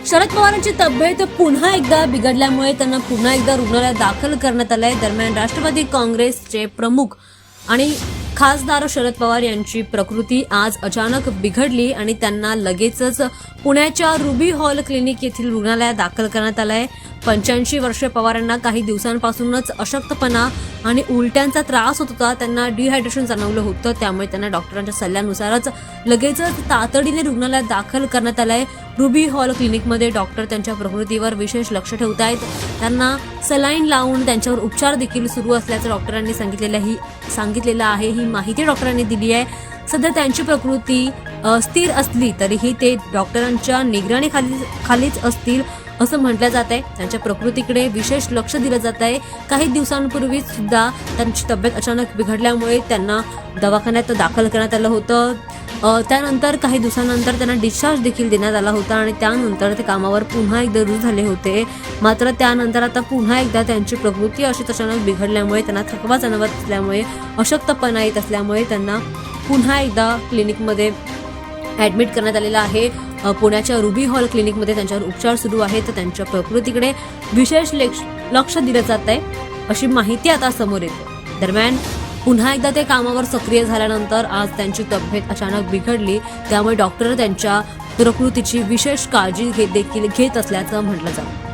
शरद पवारांची तब्येत पुन्हा एकदा बिघडल्यामुळे त्यांना पुन्हा एकदा रुग्णालयात दाखल करण्यात आलंय। दरम्यान राष्ट्रवादी काँग्रेसचे प्रमुख आणि खासदार शरद पवार यांची प्रकृती आज अचानक बिघडली आणि त्यांना लगेचच पुण्याच्या रुबी हॉल क्लिनिक येथील रुग्णालयात दाखल करण्यात आलंय। 85 वर्षीय पवारांना काही दिवसांपासूनच अशक्तपणा आणि उलट्यांचा त्रास होत होता। त्यांना डिहायड्रेशन जाणवलं होतं, त्यामुळे त्यांना डॉक्टरांच्या सल्ल्यानुसारच लगेचच तातडीने रुग्णालयात दाखल करण्यात आलंय। रुबी हॉल क्लिनिकमध्ये डॉक्टर त्यांच्या प्रकृतीवर विशेष लक्ष ठेवत आहेत। त्यांना सलाईन लावून त्यांच्यावर उपचार देखील सुरू असल्याचं डॉक्टरांनी सांगितलेलं आहे। ही माहिती डॉक्टरांनी दिली आहे। सध्या त्यांची प्रकृती स्थिर असली तरीही ते डॉक्टरांच्या निगराणीखालीच असतील असं म्हटलं जात आहे। त्यांच्या प्रकृतीकडे विशेष लक्ष दिलं जात आहे। काही दिवसांपूर्वी सुद्धा त्यांची तब्येत अचानक बिघडल्यामुळे त्यांना दवाखान्यात दाखल करण्यात आलं होतं। त्यानंतर काही दिवसांनंतर त्यांना डिस्चार्ज देखील देण्यात आला होता आणि त्यानंतर ते कामावर पुन्हा एकदा रुजू झाले होते। मात्र त्यानंतर आता पुन्हा एकदा त्यांची प्रकृती अशीच अचानक बिघडल्यामुळे त्यांना थकवा जाणवत असल्यामुळे अशक्तपणा येत असल्यामुळे त्यांना पुन्हा एकदा क्लिनिकमध्ये ॲडमिट करण्यात आलेलं आहे। पुण्याच्या रुबी हॉल क्लिनिकमध्ये त्यांच्यावर उपचार सुरू आहेत। तर त्यांच्या प्रकृतीकडे विशेष लक्ष दिलं जात आहे अशी माहिती आता समोर येते। दरम्यान पुन्हा एकदा ते कामावर सक्रिय झाल्यानंतर आज त्यांची तब्येत अचानक बिघडली, त्यामुळे डॉक्टर त्यांच्या प्रकृतीची विशेष काळजी देखील घेत असल्याचं म्हटलं जातं।